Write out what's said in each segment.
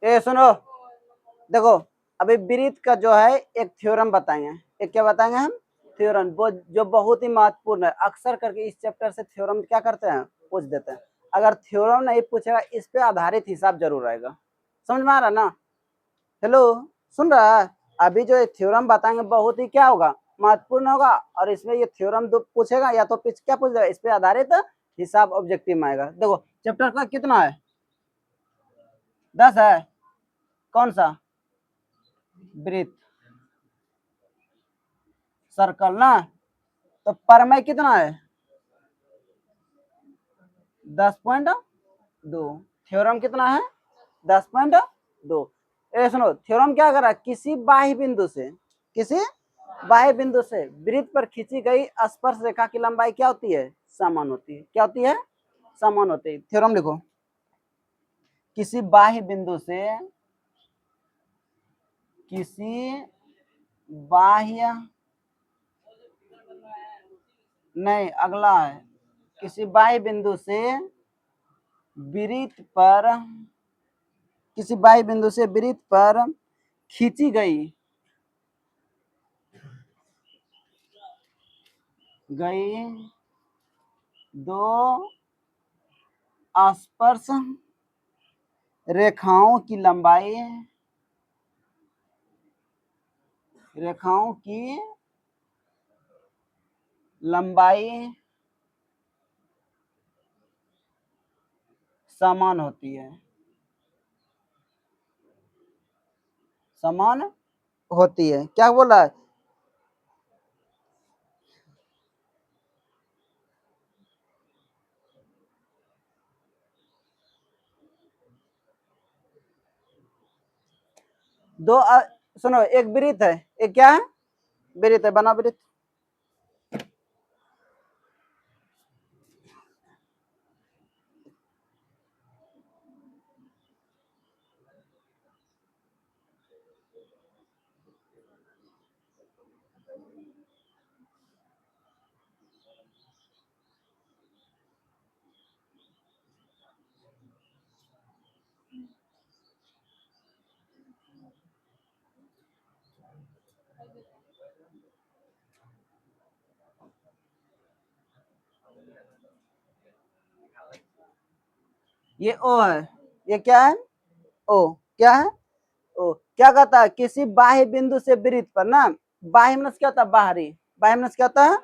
ये सुनो, देखो अभी वृत्त का जो है एक थ्योरम बताएंगे। एक क्या बताएंगे हम? थ्योरम, वो जो बहुत ही महत्वपूर्ण है। अक्सर करके इस चैप्टर से थ्योरम क्या करते हैं, पूछ देते हैं। अगर थ्योरम नहीं पूछेगा, इस पे आधारित हिसाब जरूर आएगा। समझ में आ रहा ना? हेलो, सुन रहा है? अभी जो थ्योरम बताएंगे बहुत ही क्या होगा, महत्वपूर्ण होगा। और इसमें ये थ्योरम पूछेगा या तो क्या पूछेगा, इस पे आधारित हिसाब ऑब्जेक्टिव में आएगा। देखो चैप्टर का कितना है, 10 है। कौन सा? वृत्त, सर्कल ना। तो परमय कितना है, 10.2। थ्योरम कितना है, 10.2। ये सुनो, थ्योरम क्या कर रहा है, किसी बाह्य बिंदु से, किसी बाह्य बिंदु से वृत्त पर खींची गई स्पर्श रेखा की लंबाई क्या होती है, समान होती है। क्या होती है? समान होती है। थ्योरम लिखो, किसी बाह्य बिंदु से, किसी बाह्य, नहीं अगला है, किसी बाह्य बिंदु से वृत्त पर, किसी बाह्य बिंदु से वृत्त पर खींची गई दो स्पर्श रेखाओं की लंबाई, रेखाओं की लंबाई समान होती है, समान होती है। क्या बोला है? दो सुनो, एक वृत्त है, एक क्या है, वृत्त है, बना वृत्त। ये ओ है, ये क्या है, ओ। क्या है? ओ। क्या कहता है, किसी बाह्य बिंदु से वृत्त पर ना, बाह्य मनस क्या होता है, बाहरी। बाह्य मनस क्या होता है,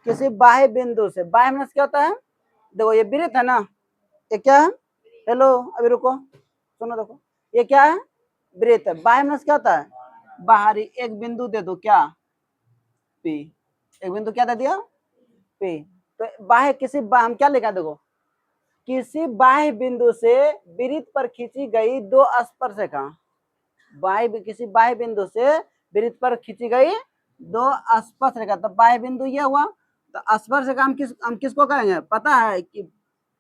किसी बाह्य बिंदु से, बाह्य मनस क्या होता है, देखो ये वृत्त है ना, ये क्या है, हेलो अभी रुको, सुनो देखो, ये क्या है, वृत्त है। बाह्य मनस क्या होता है, बाहरी। एक बिंदु दे दो, क्या, पी। एक बिंदु क्या दे दिया, पी। तो बाह्य, किसी हम क्या लिखा, देखो किसी बाह्य बिंदु से वृत्त पर खींची गई दो स्पर्श रेखा, बाह्य, किसी बाह्य बिंदु से वृत्त पर खींची गई दो स्पर्श रेखा। तो बाह्य बिंदु ये हुआ, तो स्पर्श रेखा हम किसको कहेंगे, पता है कि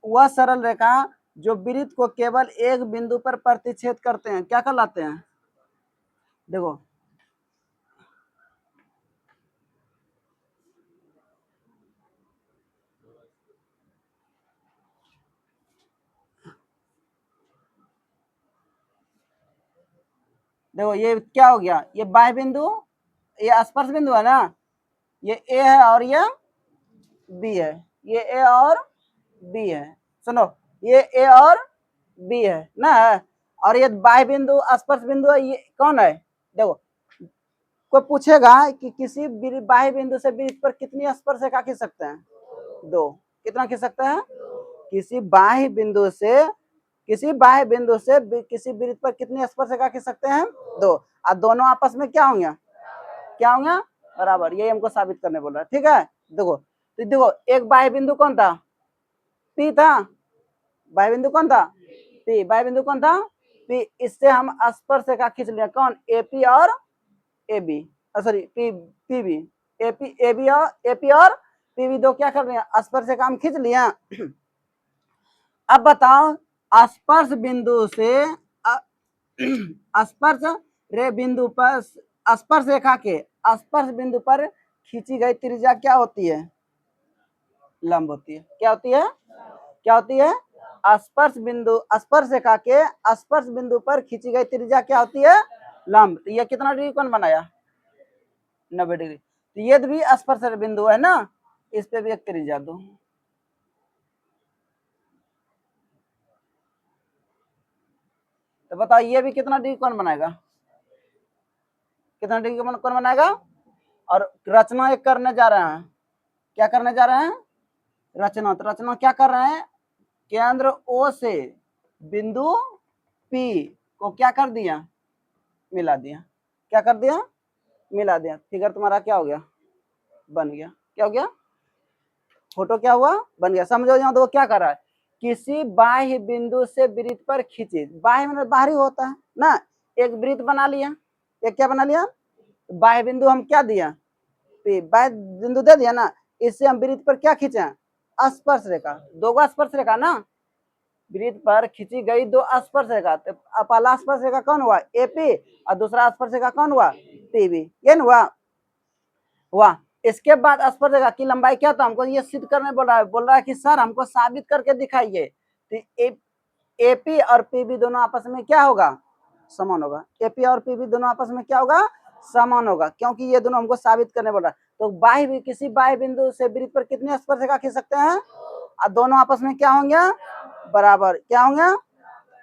वह सरल रेखा जो वृत्त को केवल एक बिंदु पर प्रतिच्छेद करते हैं, क्या कहलाते हैं, देखो देखो ये क्या हो गया, ये बाह्य बिंदु, ये स्पर्श बिंदु है ना, ये ए है और ये बी है, ये ए और बी है। सुनो, ये ए और बी है ना, और ये बाह्य बिंदु स्पर्श बिंदु है, ये कौन है, देखो कोई पूछेगा कि किसी बाह्य बिंदु से वृत्त पर कितनी स्पर्श रेखा खींच सकते हैं, दो। कितना खींच सकते हैं, किसी बाह्य बिंदु से, किसी बाह्य बिंदु से किसी वृत्त पर कितनी स्पर्श रेखा खींच सकते हैं, दो। और दोनों आपस में क्या होंगे, क्या होंगे, बराबर। यही हमको साबित करने बोल रहा है, ठीक है। देखो, तो देखो एक बाह्य बिंदु कौन था, पी था। बाह्य बिंदु कौन था, पी। बाह्य बिंदु कौन था, पी। इससे हम स्पर्श रेखा खींच लिया, कौन, एपी और A B, sorry P, P B. AP, A B और एपी और पी बी, दो क्या कर रहे हैं, स्पर्श रेखा हम खींच लिया। अब बताओ, स्पर्श बिंदु से स्पर्श रे बिंदु पर, स्पर्श रेखा के स्पर्श बिंदु पर खींची गई त्रिज्या क्या होती है, लंब होती है। क्या होती है, क्या होती है, स्पर्श रेखा के स्पर्श बिंदु पर खींची गई त्रिज्या क्या होती है? लंब। तो ये कितना डिग्री कौन बनाया? 90 डिग्री। तो ये भी स्पर्श बिंदु है ना, इस पे भी एक त्रिज्या दो। तो बताओ ये भी कितना डिग्री कौन बनाएगा? कितना डिग्री कौन बनाएगा? और रचना एक करने जा रहे हैं। क्या करने जा रहे हैं? रचना। तो रचना क्या कर रहे हैं? केंद्र O से बिंदु P को क्या कर दिया? मिला दिया। क्या कर दिया? मिला दिया। फिगर तुम्हारा क्या हो गया? बन गया। क्या हो गया? फोटो क्या हुआ? बन गया। समझो यहाँ तो क्या कर रहा है? किसी बाह्य बिंदु से वृत्त पर खींचे। बाह्य मतलब बाहरी होता है ना। एक वृत्त बना लिया। एक क्या बना लिया? बाह्य बिंदु हम क्या दिया? बाह्य बिंदु दे दिया ना। इससे हम वृत्त पर क्या खींचे? स्पर्श रेखा। दो स्पर्श रेखा ना, वृत्त पर खींची गई दो स्पर्श रेखा। तो पहला स्पर्श रेखा कौन हुआ? एपी, और दूसरा स्पर्श रेखा कौन हुआ? पीबी। ये हुआ। इसके बाद स्पर्श रेखा की लंबाई क्या था? हमको ये सिद्ध करने बोल रहा है कि सर हमको साबित करके दिखाइए। तो एपी और पीबी दोनों आपस में क्या होगा? समान होगा। एपी और पीबी दोनों आपस में क्या होगा? समान होगा, क्योंकि ये दोनों हमको साबित करने बोल रहा है। तो बाह्य किसी बाह्य बिंदु से वृत्त पर कितने स्पर्श रेखा खींच सकते हैं? और दोनों आपस में क्या होंगे? बराबर। क्या होंगे?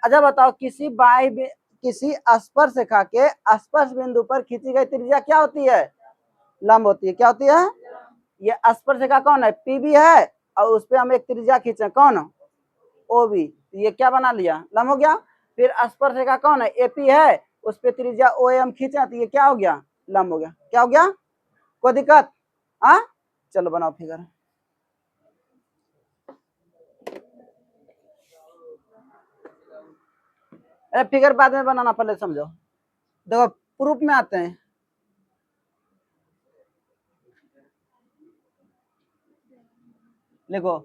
अच्छा बताओ, किसी स्पर्श रेखा के स्पर्श बिंदु पर खींची गई त्रिज्या क्या होती है? लंब होती है। क्या होती है? ये स्पर्श रेखा कौन है? पीबी है, और उस पर हम एक त्रिज्या खींचे कौन? ओबी। ये क्या बना लिया? लंब हो गया। फिर स्पर्श रेखा कौन है? एपी है, उस पर त्रिज्या ओ एम खींचा, तो ये क्या हो गया? लंब हो गया। क्या हो गया? कोई दिक्कत? हाँ, चलो बनाओ फिगर। अरे फिगर बाद में बनाना, पहले समझो। देखो प्रूफ में आते हैं। देखो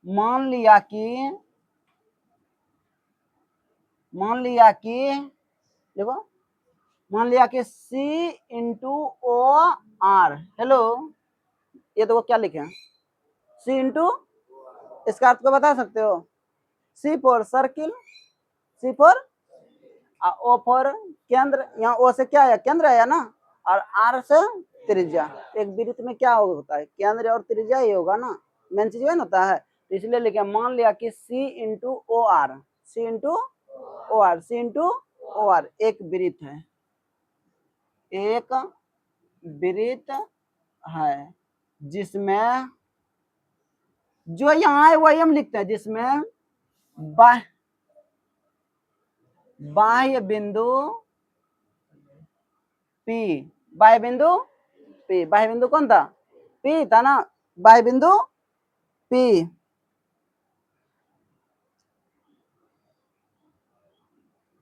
मान लिया कि देखो मान लिया कि C into O R. Hello, ये देखो क्या लिखे हैं? C इंटू, इसका अर्थ को बता सकते हो? C for circle, C for O for केंद्र। यहाँ O से क्या है? केंद्र है ना, और R से त्रिज्या। एक वृत्त में क्या होता है? केंद्र और त्रिज्या ही होगा ना, मेन चीज वही होता है। तो इसलिए लिखे, मान लिया कि C into O R, C into O R, C into O R एक वृत्त है। एक वृत्त है जिसमें, जो यहाँ है वही हम लिखते हैं, जिसमें बाह्य बिंदु P, बाह्य बिंदु P, बाह्य बिंदु कौन था? P था ना। बाह्य बिंदु P,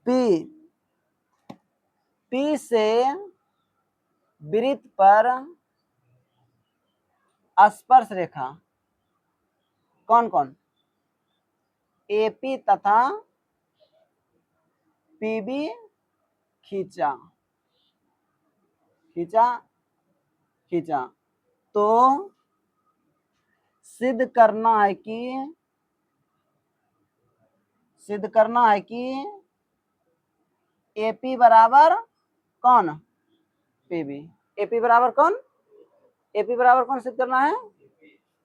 P, P से वृत्त पर स्पर्श रेखा कौन कौन? एपी तथा पीबी खींचा। तो सिद्ध करना है कि एपी बराबर कौन? पीबी। एपी बराबर कौन? एपी बराबर कौन सिद्ध करना है?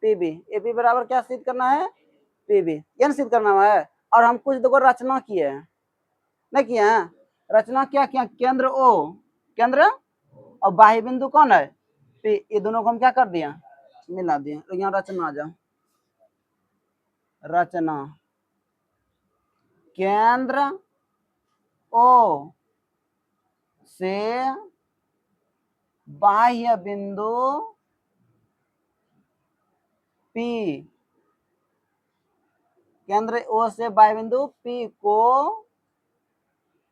पीबी। एपी बराबर क्या सिद्ध करना है? पीबी। ये सिद्ध करना है। और हम कुछ देखो रचना किए हैं, नहीं किए हैं? रचना क्या किया? केंद्र O, केंद्र और बाह्य बिंदु कौन है? P। ये दोनों को हम क्या कर दिया? मिला दिया। तो यहाँ रचना आ जाओ। रचना, केंद्र O से बाह्य बिंदु P, केंद्र O से बाह्य बिंदु P को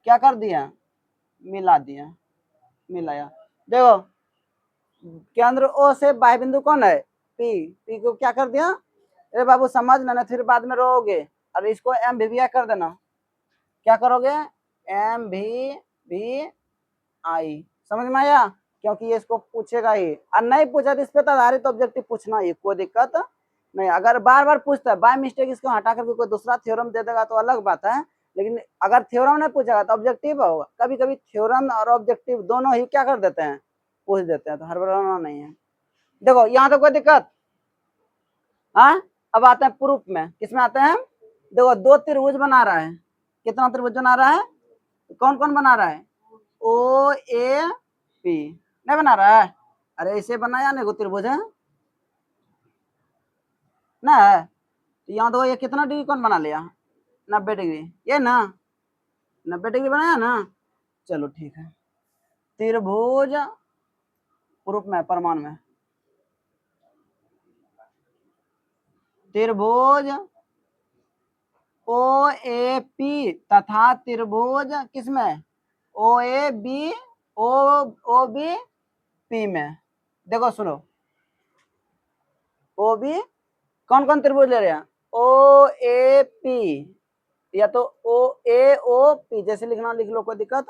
क्या कर दिया? मिला दिया। मिलाया। देखो केंद्र O से बाह्य बिंदु कौन है? P को क्या कर दिया? अरे बाबू समझना ना, फिर बाद में रोगे। और इसको एम भी कर देना। क्या करोगे? एम भी आई। समझ में आया? क्योंकि ये इसको पूछेगा ही, और नहीं पूछा तो इस पे आधारित ऑब्जेक्टिव पूछना ही, कोई दिक्कत नहीं, अगर बार बार पूछता है बाय मिस्टेक इसको हटा करके कोई दूसरा थ्योरम दे देगा तो अलग बात है, लेकिन अगर थ्योरम नहीं पूछेगा तो ऑब्जेक्टिव होगा। कभी कभी थ्योरम और ऑब्जेक्टिव दोनों ही क्या कर देते हैं, पूछ देते हैं, तो हड़बड़ाना नहीं है। देखो यहाँ तो कोई दिक्कत। हाँ, अब आते हैं प्रूफ में। किसमें आते हैं? देखो दो त्रिभुज बना रहा है। कितना त्रिभुज बना रहा है? कौन कौन बना रहा है? ओ ए पी नहीं बना रहा है? अरे इसे बनाया नहीं, त्रिभुज है ना है। तो यहाँ देखो ये कितना डिग्री कौन बना लिया? 90 डिग्री, ये ना 90 डिग्री बनाया ना। चलो ठीक है। त्रिभुज प्रूफ में, प्रमाण में, त्रिभुज ओ ए पी तथा त्रिभुज किसमें? O A B O B P में। देखो सुनो, ओ बी कौन कौन त्रिभुज ले रहे हैं? ओ ए पी, या तो ओ ए ओ पी जैसे लिखना लिख लो, कोई दिक्कत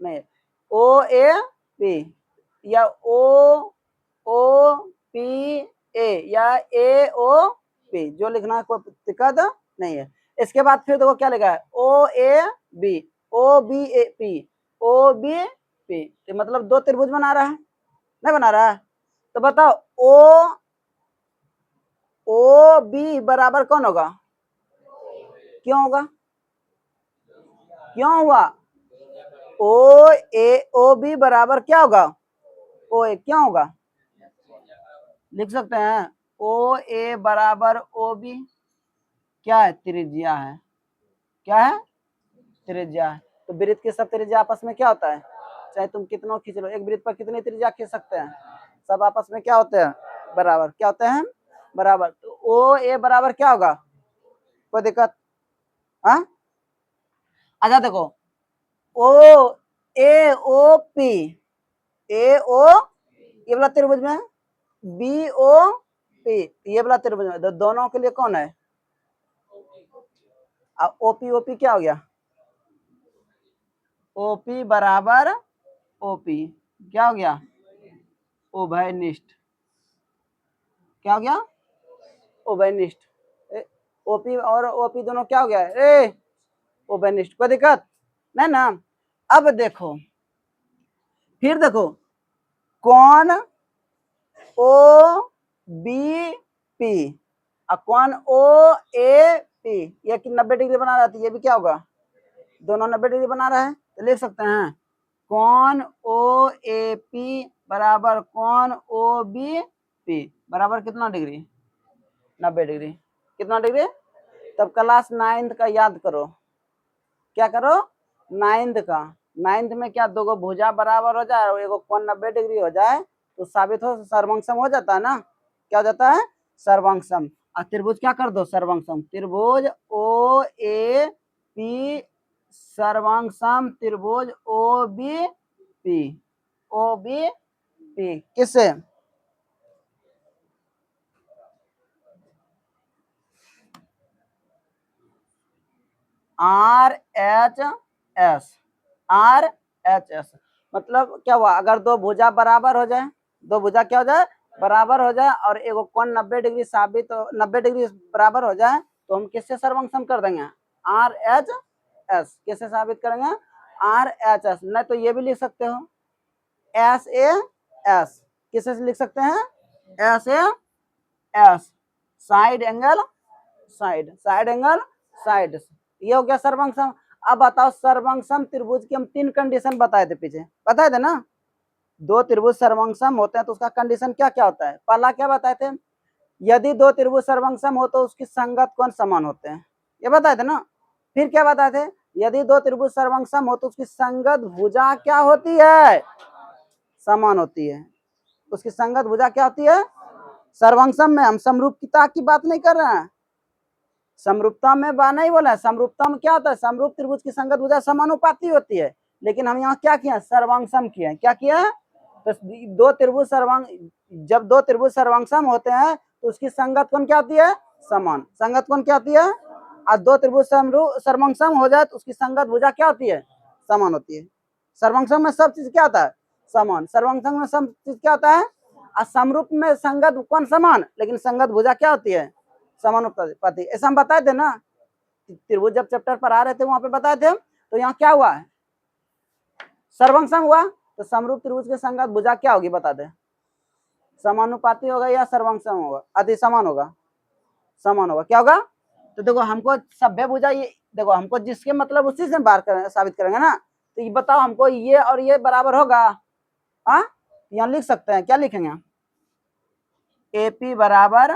नहीं। ओ ए पी या ओ पी ए या ए ओ पी, जो लिखना कोई दिक्कत नहीं है। इसके बाद फिर देखो क्या लिखा है? O A B O B A P O B P, तो मतलब दो त्रिभुज बना रहा है, नहीं बना रहा है? तो बताओ ओ बी बराबर कौन होगा? क्यों होगा? क्यों हुआ? ओ ए ओ बी बराबर क्या होगा? ओ ए। क्यों होगा? लिख सकते हैं ओ ए बराबर ओ बी। क्या है? त्रिज्या है। क्या है? त्रिज्या है। तो वृत्त के सब त्रिज्या आपस में क्या होता है? चाहे तुम कितना खींच लो, एक वृत्त पर कितनी त्रिज्या खींच सकते हैं? सब आपस में क्या होते हैं? बराबर। क्या होते हैं? बराबर। तो ओ ए बराबर क्या होगा? कोई दिक्कत? हाँ, अच्छा देखो, ओ ए ओ पी, ए ओ ये वाला त्रिभुज में, बी ओ पी ये वाला त्रिभुज में, तो दोनों के लिए कौन है? अब ओपी ओपी क्या हो गया? ओपी बराबर ओपी क्या हो गया? उभयनिष्ठ। क्या हो गया? उभयनिष्ठ। ओपी और ओपी दोनों क्या हो गया? ए उभयनिष्ठ। कोई दिक्कत नहीं ना? अब देखो, फिर देखो, कौन ओ बी पी और कौन ओ ए पी, ये 90 डिग्री बना रहा था, ये भी क्या होगा? दोनों 90 डिग्री बना रहा है, तो लिख सकते हैं कौन ओ ए पी बराबर कौन ओ बी पी बराबर कितना डिग्री? 90 डिग्री। कितना डिग्री? तब क्लास 9th का याद करो। क्या करो? 9th का। 9th में क्या दो भुजा बराबर हो जाए और एगो कोण 90 डिग्री हो जाए तो साबित हो सर्वंगसम हो जाता है ना? क्या हो जाता है? सर्वंगसम। और त्रिभुज क्या कर दो? सर्वंगसम। त्रिभुज ओ ए पी सर्वांगसम त्रिभुज O B P. O B P किससे? R H S. R H S मतलब क्या हुआ? अगर दो भुजा बराबर हो जाए, दो भुजा क्या हो जाए? बराबर हो जाए और एगो कोण 90 डिग्री साबित 90 डिग्री बराबर हो जाए तो हम किससे सर्वंगसम कर देंगे? Are H S. किससे साबित करेंगे? Are H S. नहीं तो ये भी लिख सकते हो एस ए एस। किससे लिख सकते हैं? S A S. Side angle side, side angle side. ये हो गया सर्वंगसम। अब बताओ, सर्वंगसम त्रिभुज की हम 3 कंडीशन बताए थे पीछे, बताए थे ना? दो त्रिभुज सर्वंगसम होते हैं तो उसका कंडीशन क्या क्या होता है? पहला क्या बताए थे? यदि दो त्रिभुज सर्वंगसम हो तो उसकी संगत कोण समान होते हैं, ये बताए थे ना? फिर क्या बताए थे? यदि दो त्रिभुज सर्वंगसम हो तो उसकी संगत भुजा क्या होती है? समान होती है। उसकी संगत भुजा क्या होती है? सर्वंगसम में हम समरूपता की बात नहीं कर रहे हैं, समरूपता में बा नहीं बोला है। समरूपता में क्या होता है? समरूप त्रिभुज की संगत भुजा समानुपाती होती है, लेकिन हम यहाँ क्या किया? सर्वांगसम किया। क्या किया? तो दो त्रिभुज सर्वांग, जब दो त्रिभुज सर्वांगसम होते हैं तो उसकी संगत कोण क्या होती है? समान। संगत कोण क्या होती है? और दो त्रिभुज सर्वांगसम हो जाए तो उसकी संगत भुजा क्या होती है? समान होती है। सर्वांगसम में सब चीज क्या होता है? समान। सर्वांगसम में सब चीज क्या होता है? समरूप में संगत कौन समान, लेकिन संगत भुजा क्या होती है, समानुपाती। ऐसा हम बताए थे ना, त्रिभुज जब चैप्टर पर आ रहे थे वहां पे बताए थे। तो यहाँ क्या हुआ है, सर्वंग सम हुआ, तो समरूप त्रिभुज के संगत भुजा क्या होगी बता दे, समानुपाती होगा या सर्वंग सम होगा, अति समान होगा, समान होगा। क्या होगा, तो देखो हमको सभ्य भुजा, ये देखो हमको जिसके मतलब उसी से बार साबित करेंगे ना। तो ये बताओ हमको ये और ये बराबर होगा, हाँ यहाँ लिख सकते हैं, क्या लिखेंगे, एपी बराबर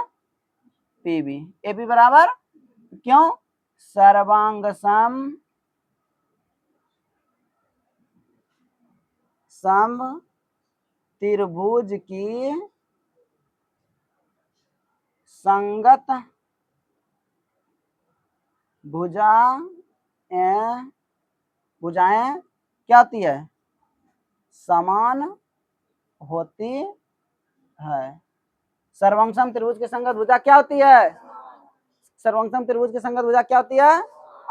पीबी, एपी बराबर, क्यों, सर्वांग सम त्रिभुज की संगत भुजाएं क्या होती है, समान होती है। सर्वंगसम त्रिभुज की संगत भुजा क्या होती है, सर्वंगसम त्रिभुज की संगत भुजा क्या होती है।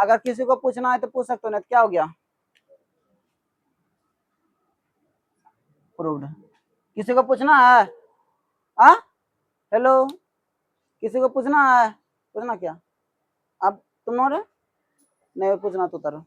अगर किसी को पूछना है तो पूछ सकते हो, नहीं क्या हो गया, प्रूव्ड। किसी को पूछना है, हाँ हेलो, किसी को पूछना है, पूछना क्या, अब तुम नहीं पूछना तो उतारो।